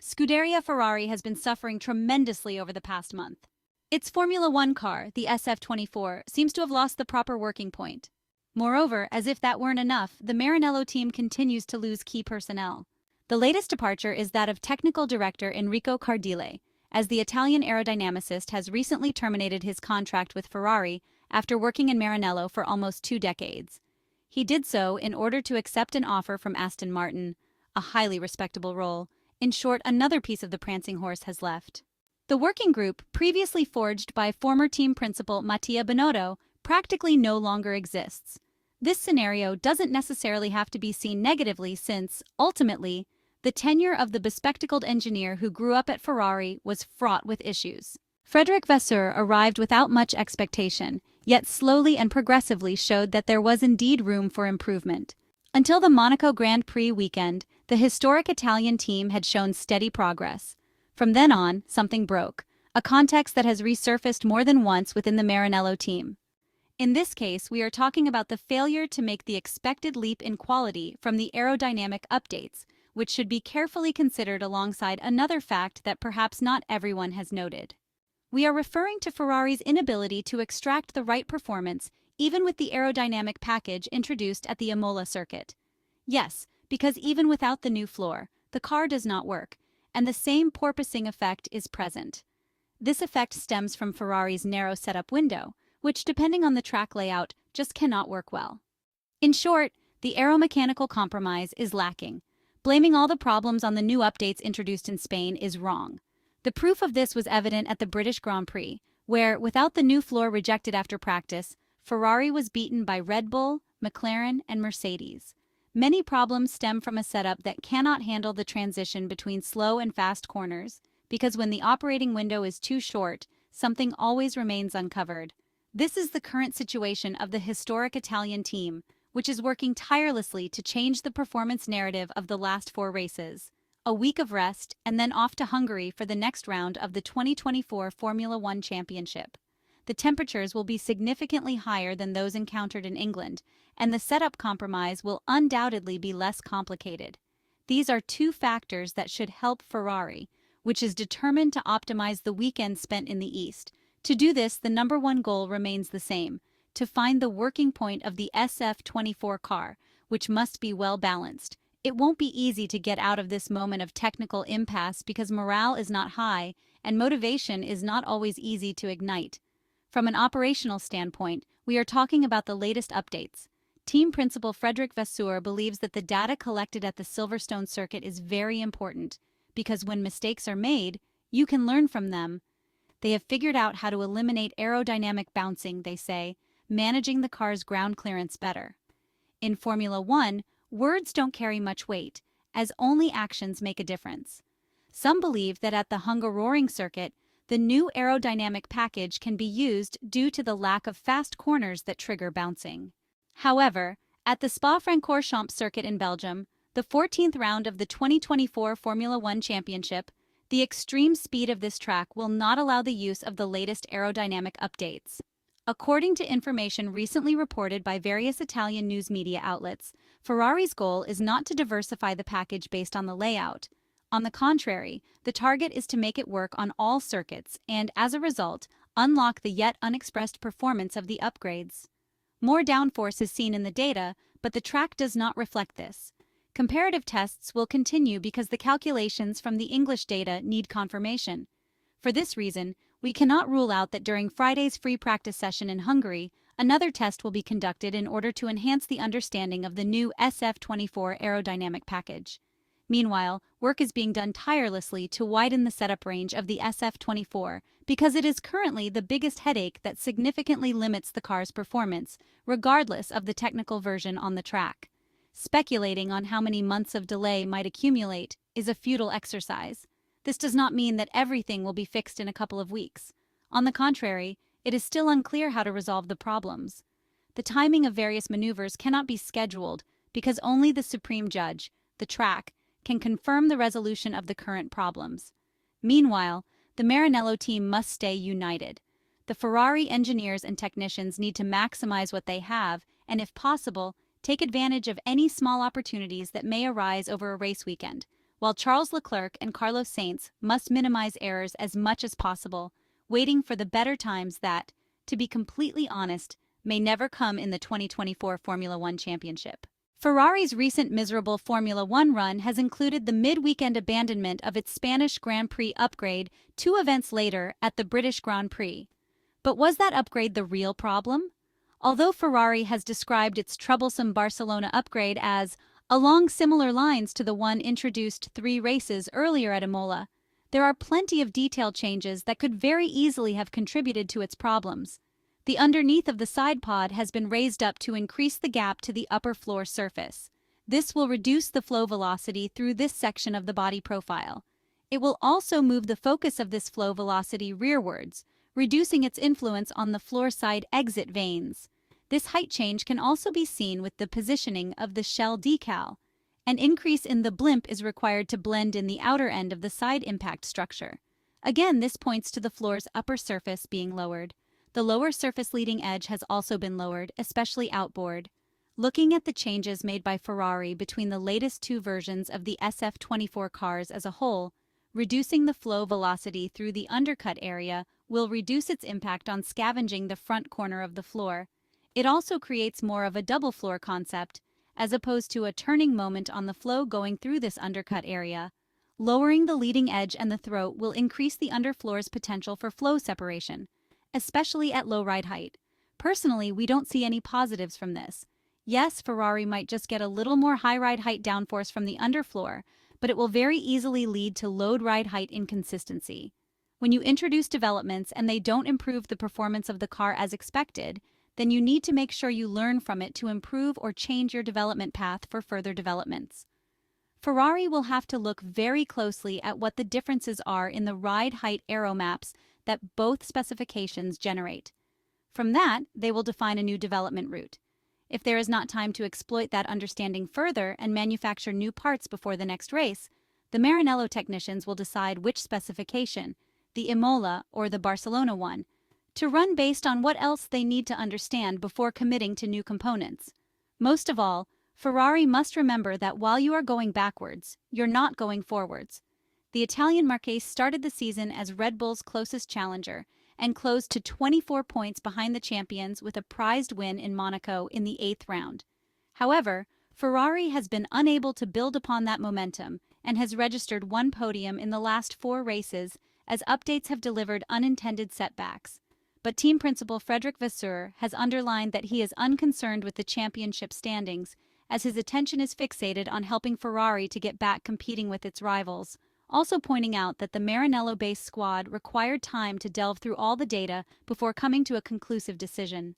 Scuderia Ferrari has been suffering tremendously over the past month. Its Formula One car, the SF-24, seems to have lost the proper working point. Moreover, as if that weren't enough, the Maranello team continues to lose key personnel. The latest departure is that of technical director Enrico Cardile, as the Italian aerodynamicist has recently terminated his contract with Ferrari after working in Maranello for almost 2 decades. He did so in order to accept an offer from Aston Martin, a highly respectable role. In short, another piece of the Prancing Horse has left. The working group, previously forged by former team principal Mattia Binotto, practically no longer exists. This scenario doesn't necessarily have to be seen negatively since, ultimately, the tenure of the bespectacled engineer who grew up at Ferrari was fraught with issues. Frederic Vasseur arrived without much expectation, yet slowly and progressively showed that there was indeed room for improvement. Until the Monaco Grand Prix weekend, the historic Italian team had shown steady progress. From then on, something broke, a context that has resurfaced more than once within the Maranello team. In this case, we are talking about the failure to make the expected leap in quality from the aerodynamic updates, which should be carefully considered alongside another fact that perhaps not everyone has noted. We are referring to Ferrari's inability to extract the right performance even with the aerodynamic package introduced at the Imola circuit. Yes, because even without the new floor, the car does not work, and the same porpoising effect is present. This effect stems from Ferrari's narrow setup window, which, depending on the track layout, just cannot work well. In short, the aeromechanical compromise is lacking. Blaming all the problems on the new updates introduced in Spain is wrong. The proof of this was evident at the British Grand Prix, where, without the new floor rejected after practice, Ferrari was beaten by Red Bull, McLaren, and Mercedes. Many problems stem from a setup that cannot handle the transition between slow and fast corners, because when the operating window is too short, something always remains uncovered. This is the current situation of the historic Italian team, which is working tirelessly to change the performance narrative of the last 4 races. A week of rest, and then off to Hungary for the next round of the 2024 Formula One Championship. The temperatures will be significantly higher than those encountered in England, and the setup compromise will undoubtedly be less complicated. These are 2 factors that should help Ferrari, which is determined to optimize the weekend spent in the East. To do this, the #1 goal remains the same: to find the working point of the SF-24 car, which must be well balanced. It won't be easy to get out of this moment of technical impasse because morale is not high and motivation is not always easy to ignite. From an operational standpoint, we are talking about the latest updates. Team principal Frederic Vasseur believes that the data collected at the Silverstone circuit is very important, because when mistakes are made, you can learn from them. They have figured out how to eliminate aerodynamic bouncing, they say, managing the car's ground clearance better. In Formula One, words don't carry much weight, as only actions make a difference. Some believe that at the Hungaroring circuit, the new aerodynamic package can be used due to the lack of fast corners that trigger bouncing. However, at the Spa-Francorchamps circuit in Belgium, the 14th round of the 2024 Formula One Championship, the extreme speed of this track will not allow the use of the latest aerodynamic updates. According to information recently reported by various Italian news media outlets, Ferrari's goal is not to diversify the package based on the layout. On the contrary, the target is to make it work on all circuits and, as a result, unlock the yet unexpressed performance of the upgrades. More downforce is seen in the data, but the track does not reflect this. Comparative tests will continue because the calculations from the English data need confirmation. For this reason, we cannot rule out that during Friday's free practice session in Hungary, another test will be conducted in order to enhance the understanding of the new SF-24 aerodynamic package. Meanwhile, work is being done tirelessly to widen the setup range of the SF-24 because it is currently the biggest headache that significantly limits the car's performance, regardless of the technical version on the track. Speculating on how many months of delay might accumulate is a futile exercise. This does not mean that everything will be fixed in a couple of weeks. On the contrary, it is still unclear how to resolve the problems. The timing of various maneuvers cannot be scheduled because only the supreme judge, the track, can confirm the resolution of the current problems. Meanwhile, the Maranello team must stay united. The Ferrari engineers and technicians need to maximize what they have and, if possible, take advantage of any small opportunities that may arise over a race weekend, while Charles Leclerc and Carlos Sainz must minimize errors as much as possible, waiting for the better times that, to be completely honest, may never come in the 2024 Formula One Championship. Ferrari's recent miserable Formula One run has included the mid-weekend abandonment of its Spanish Grand Prix upgrade 2 events later at the British Grand Prix. But was that upgrade the real problem? Although Ferrari has described its troublesome Barcelona upgrade as along similar lines to the one introduced 3 races earlier at Imola, there are plenty of detail changes that could very easily have contributed to its problems. The underneath of the side pod has been raised up to increase the gap to the upper floor surface. This will reduce the flow velocity through this section of the body profile. It will also move the focus of this flow velocity rearwards, reducing its influence on the floor side exit vanes. This height change can also be seen with the positioning of the shell decal. An increase in the blimp is required to blend in the outer end of the side impact structure. Again, this points to the floor's upper surface being lowered. The lower surface leading edge has also been lowered, especially outboard. Looking at the changes made by Ferrari between the latest 2 versions of the SF-24 cars as a whole, reducing the flow velocity through the undercut area will reduce its impact on scavenging the front corner of the floor. It also creates more of a double floor concept, as opposed to a turning moment on the flow going through this undercut area. Lowering the leading edge and the throat will increase the underfloor's potential for flow separation, especially at low ride height. Personally, we don't see any positives from this. Yes, Ferrari might just get a little more high ride height downforce from the underfloor, but it will very easily lead to low ride height inconsistency. When you introduce developments and they don't improve the performance of the car as expected, then you need to make sure you learn from it to improve or change your development path for further developments. Ferrari will have to look very closely at what the differences are in the ride height aero maps that both specifications generate. From that, they will define a new development route. If there is not time to exploit that understanding further and manufacture new parts before the next race, the Maranello technicians will decide which specification, the Imola or the Barcelona one, to run based on what else they need to understand before committing to new components. Most of all, Ferrari must remember that while you are going backwards, you're not going forwards. The Italian Marquez started the season as Red Bull's closest challenger and closed to 24 points behind the champions with a prized win in Monaco in the 8th round. However, Ferrari has been unable to build upon that momentum and has registered 1 podium in the last 4 races as updates have delivered unintended setbacks. But team principal Frederic Vasseur has underlined that he is unconcerned with the championship standings, as his attention is fixated on helping Ferrari to get back competing with its rivals, also pointing out that the Maranello-based squad required time to delve through all the data before coming to a conclusive decision.